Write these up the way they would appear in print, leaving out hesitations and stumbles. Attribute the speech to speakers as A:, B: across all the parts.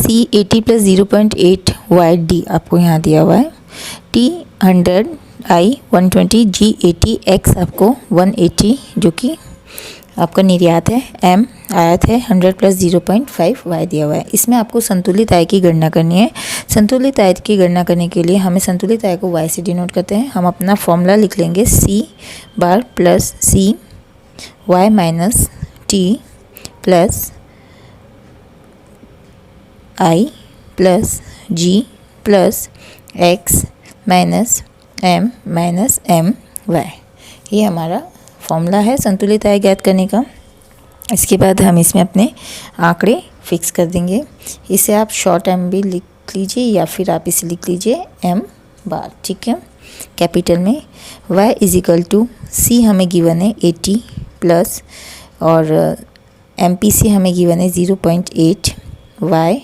A: सी 80 plus 0.8 Y D आपको यहाँ दिया हुआ है, टी 100 आई 120 जी 80 एक्स आपको 180 जो कि आपका निर्यात है, एम आयात है 100 प्लस 0.5 वाई दिया हुआ है। इसमें आपको संतुलित आय की गणना करनी है। संतुलित आय की गणना करने के लिए हमें संतुलित आय को वाई से डिनोट करते हैं। हम अपना फॉर्मूला लिख लेंगे C bar plus C Y minus T plus I plus G plus X minus M Y. ये हमारा फॉर्मूला है संतुलित आय ज्ञात करने का। इसके बाद हम इसमें अपने आंकड़े फिक्स कर देंगे। इसे आप शॉर्ट एम भी लिख लीजिए या फिर आप इसे लिख लीजिए एम बार, ठीक है, कैपिटल में। y इज इक्वल टू सी हमें गिवन है 80 प्लस और MPC हमें गिवन है 0.8, y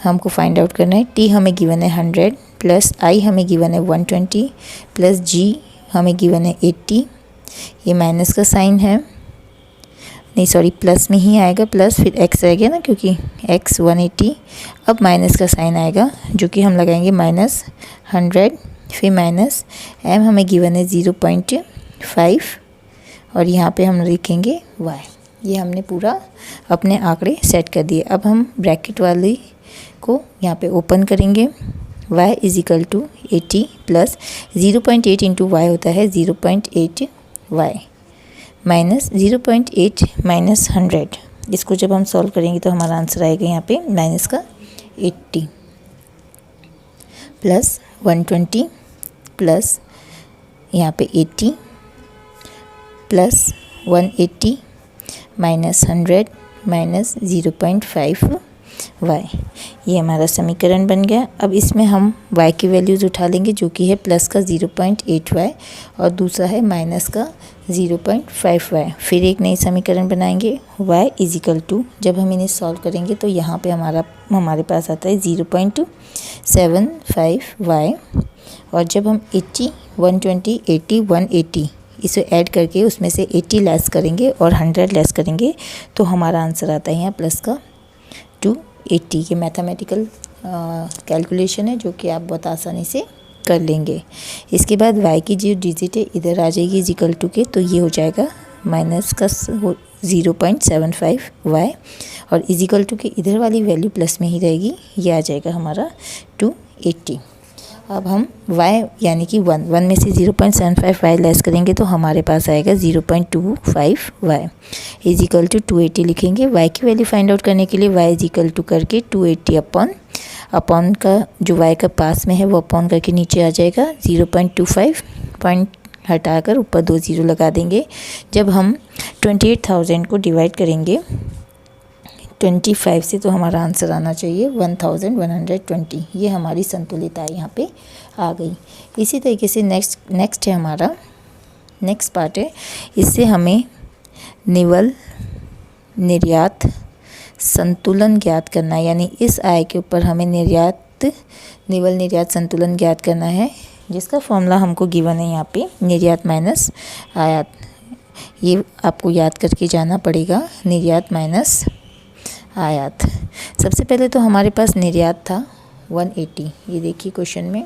A: हमको फाइंड आउट करना है, t हमें गिवन है 100 प्लस i हमें गिवन है 120 प्लस g हमें गिवन है 80। ये माइनस का साइन है, नहीं सॉरी प्लस में ही आएगा, प्लस फिर x रहेगा ना क्योंकि x 180। अब माइनस का साइन आएगा जो कि हम लगाएंगे -100, फिर माइनस m हमें गिवन है 0.5 और यहाँ पे हम लिखेंगे y। ये हमने पूरा अपने आंकड़े सेट कर दिए। अब हम ब्रैकेट वाली को यहाँ पे ओपन करेंगे। y is equal to 80 plus 0.8 into y होता है 0.8 y माइनस 0.8 माइनस 100। इसको जब हम सॉल्व करेंगे तो हमारा आंसर आएगा यहाँ पे माइनस का 80 प्लस 120 प्लस यहाँ पे 80 प्लस 180 माइनस 100 माइनस 0.5 y। ये हमारा समीकरण बन गया। अब इसमें हम y की वैल्यूज़ उठा लेंगे जो कि है प्लस का 0.8 y और दूसरा है माइनस का 0.5 y। फिर एक नई समीकरण बनाएंगे y इज इक्वल टू, जब हम इन्हें सॉल्व करेंगे तो यहाँ पे हमारे पास आता है 0.75 y और जब हम 80 120 80 180 इसे ऐड करके उसमें से 80 लेस करेंगे और 100 लेस करेंगे तो हमारा आंसर आता है यहाँ प्लस का 280। ये मैथमेटिकल कैलकुलेशन है जो कि आप बहुत आसानी से कर लेंगे। इसके बाद y की जो डिजिट है इधर आ जाएगी इज इक्वल टू के, तो ये हो जाएगा माइनस का 0.75 y और इज इक्वल टू के इधर वाली वैल्यू प्लस में ही रहेगी, ये आ जाएगा हमारा 280। अब हम y यानी कि 1 में से 0.75 y लेस करेंगे तो हमारे पास आएगा 0.25 y इज इक्वल टू 280 लिखेंगे। y की वैल्यू फाइंड आउट करने के लिए y इज इक्वल टू करके 280 अपॉन का जो y का पास में है वो अपॉन करके नीचे आ जाएगा। 0.25 पॉइंट हटाकर ऊपर 2 0 लगा देंगे। जब हम 28,000 को डिवाइड करेंगे 25 से तो हमारा आंसर आना चाहिए 1120। ये हमारी संतुलित आय यहाँ पे आ गई। इसी तरीके से नेक्स्ट है हमारा नेक्स्ट पार्ट है, इससे हमें निवल निर्यात संतुलन ज्ञात करना है, यानी इस आय के ऊपर हमें निवल निर्यात संतुलन ज्ञात करना है, जिसका फॉर्मूला हमको गिवन है यहाँ पे निर्यात माइनस आयात। ये आपको याद करके जाना पड़ेगा, निर्यात माइनस आयात। सबसे पहले तो हमारे पास निर्यात था 180, ये देखिए क्वेश्चन में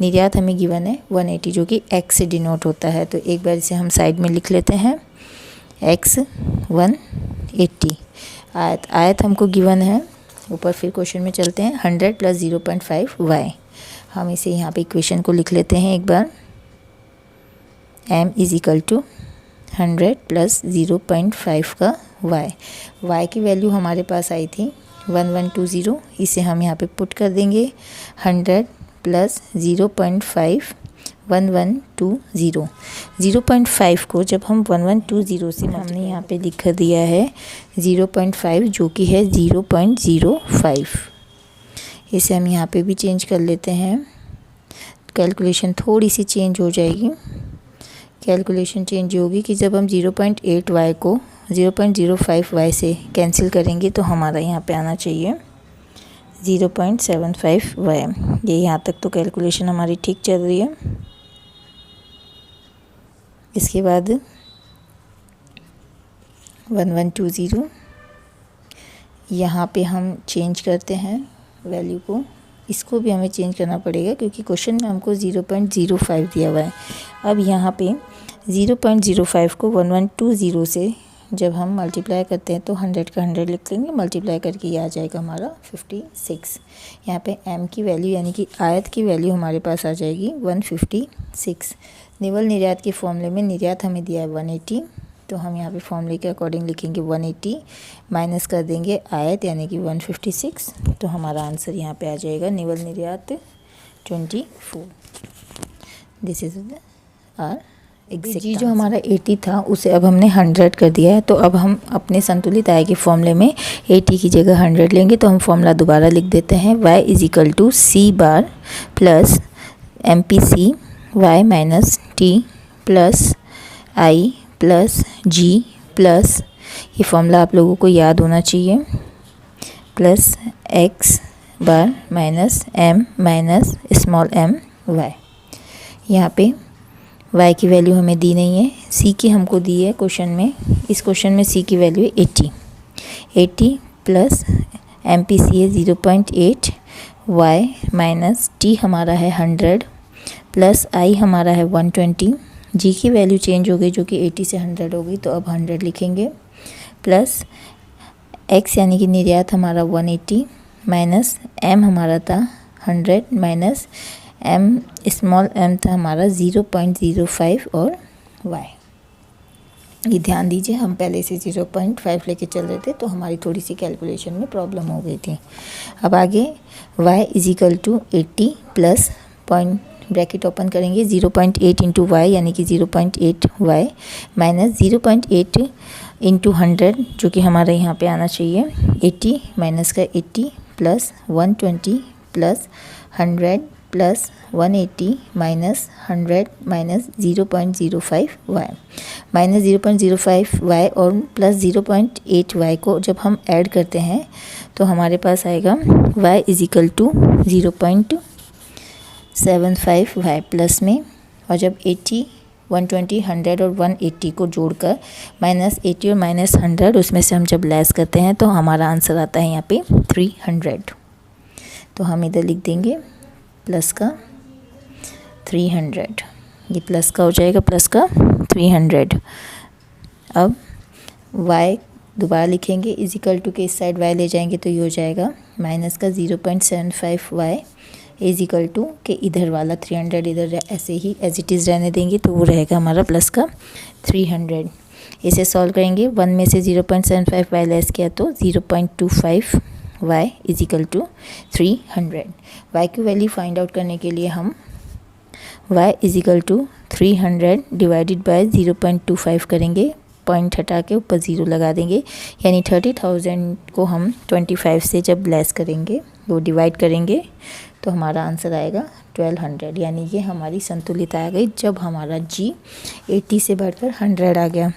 A: निर्यात हमें गिवन है 180 जो कि x से डिनोट होता है, तो एक बार इसे हम साइड में लिख लेते हैं x 180। आयत हमको गिवन है ऊपर, फिर क्वेश्चन में चलते हैं 100 प्लस 0.5 y। हम इसे यहाँ पे इक्वेशन को लिख लेते हैं एक बार, m is equal to 100 plus 0.5 का y की वैल्यू हमारे पास आई थी 1120, इसे हम यहाँ पे पुट कर देंगे 100 प्लस 0.5 1120। 0.5 को जब हम 1120 से हमने यहाँ पे लिख दिया है 0.5 जो कि है 0.05। इसे हम यहाँ पे भी चेंज कर लेते हैं, कैलकुलेशन थोड़ी सी चेंज हो जाएगी। कैलकुलेशन चेंज होगी कि जब हम 0.8 y को 0.05 y से कैंसिल करेंगे तो हमारा यहाँ पे आना चाहिए 0.75 y। ये यहाँ तक तो कैलकुलेशन हमारी ठीक चल रही है। इसके बाद 1120 यहाँ पे हम चेंज करते हैं वैल्यू को, इसको भी हमें चेंज करना पड़ेगा क्योंकि क्वेश्चन में हमको 0.05 दिया हुआ है। अब यहाँ पे 0.05 को 1120 से जब हम मल्टीप्लाई करते हैं तो 100 का 100 लिख लेंगे, मल्टीप्लाई करके ये आ जाएगा हमारा 56। यहाँ पे m की वैल्यू यानी कि आयत की वैल्यू हमारे पास आ जाएगी 156। निवल निर्यात के फॉर्मूले में निर्यात हमें दिया है 180, तो हम यहाँ पे फॉर्मूले के अकॉर्डिंग लिखेंगे 180 माइनस कर देंगे आयत यानी कि 156, तो हमारा आंसर यहाँ पे आ जाएगा निवल निर्यात 24। This is R G. जो हमारा 80 था उसे अब हमने 100 कर दिया है, तो अब हम अपने संतुलित आय के फॉर्मूले में 80 की जगह 100 लेंगे। तो हम फॉर्मूला दोबारा लिख देते हैं, y = c bar plus MPC y minus t plus i plus g plus, ये फॉर्मूला आप लोगों को याद होना चाहिए, plus x bar minus m minus small m y। यहाँ पे y की वैल्यू हमें दी नहीं है, c की हमको दी है क्वेश्चन में। इस क्वेश्चन में c की वैल्यू है 80 प्लस MPC है 0.8, y माइनस t हमारा है 100 प्लस i हमारा है 120। g की वैल्यू चेंज हो गई जो कि 80 से 100 हो गई, तो अब 100 लिखेंगे, प्लस x यानी कि निर्यात हमारा 180 माइनस m हमारा था 100 माइनस m स्मॉल m था हमारा 0.05 और y। ये ध्यान दीजिए, हम पहले से 0.5 लेके चल रहे थे तो हमारी थोड़ी सी कैलकुलेशन में प्रॉब्लम हो गई थी। अब आगे y = 80 plus point bracket open करेंगे 0.8 इंटू वाई यानी कि 0.8 y माइनस 0.8 इंटू 100 जो कि हमारे यहाँ पे आना चाहिए 80 माइनस का 80 plus 120 plus 100 plus 180 minus 100 minus 0.05 y minus 0.05 y और प्लस 0.8 y को जब हम ऐड करते हैं तो हमारे पास आएगा y = 0.75 y प्लस में, और जब 80 120 100 और 180 को जोड़कर माइनस 80 और माइनस 100 उसमें से हम जब लेस करते हैं तो हमारा आंसर आता है यहाँ पे 300। तो हम इधर लिख देंगे प्लस का 300, ये प्लस का हो जाएगा, प्लस का 300। अब y दोबारा लिखेंगे = के इस साइड y ले जाएंगे तो ये हो जाएगा माइनस का 0.75 y = के इधर वाला 300 इधर ऐसे ही एज इट इज़ रहने देंगे तो वो रहेगा हमारा प्लस का 300। इसे सॉल्व करेंगे, 1 में से 0.75 y लेस किया तो 0.25 y = 300। y की वैल्यू फाइंड आउट करने के लिए हम y = 300 डिवाइडेड बाय 0.25 करेंगे, पॉइंट हटा के ऊपर 0 लगा देंगे, यानी 30,000 को हम 25 से जब लेस करेंगे वो डिवाइड करेंगे तो हमारा आंसर आएगा 1200, यानी ये हमारी संतुलित आ गई जब हमारा g 80 से बढ़कर 100 आ गया।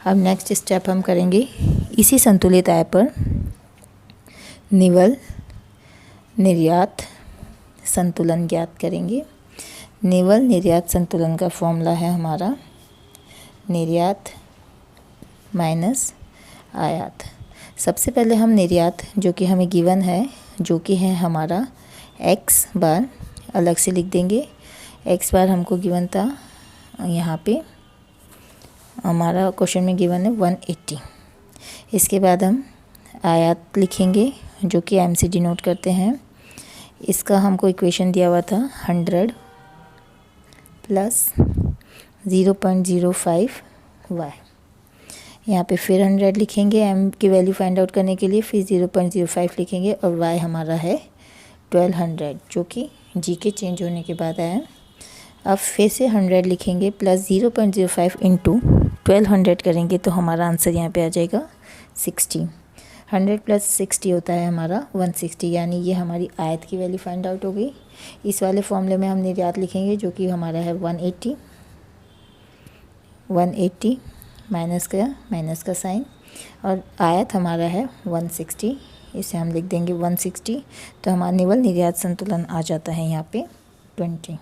A: अब नेक्स्ट स्टेप हम करेंगे इसी संतुलित आय पर निवल निर्यात संतुलन ज्ञात करेंगे। निवल निर्यात संतुलन का फॉर्मूला है हमारा निर्यात माइनस आयात। सबसे पहले हम निर्यात जो कि हमें गिवन है जो कि है हमारा x बार अलग से लिख देंगे। x बार हमको गिवन था, यहाँ पे हमारा क्वेश्चन में गिवन है 180। इसके बाद हम आयात लिखेंगे जो कि m से डिनोट करते हैं। इसका हमको इक्वेशन दिया हुआ था 100 प्लस 0.05 y। यहाँ पे फिर 100 लिखेंगे m की वैल्यू फाइंड आउट करने के लिए, फिर 0.05 लिखेंगे और y हमारा है 1200 जो कि g के चेंज होने के बाद आया। अब फिर से 100 लिखेंगे प्लस 0.05 इंटू 1200 करेंगे तो हमारा आंसर यहाँ पे आ जाएगा 60। 100 प्लस 60 होता है हमारा 160, यानी ये हमारी आयत की वैल्यू फाइंड आउट हो गई। इस वाले फॉर्मूले में हम निर्यात लिखेंगे जो कि हमारा है 180 माइनस का साइन, और आयत हमारा है 160, इसे हम लिख देंगे 160। तो हमारा निवल निर्यात संतुलन आ जाता है यहाँ पे 20।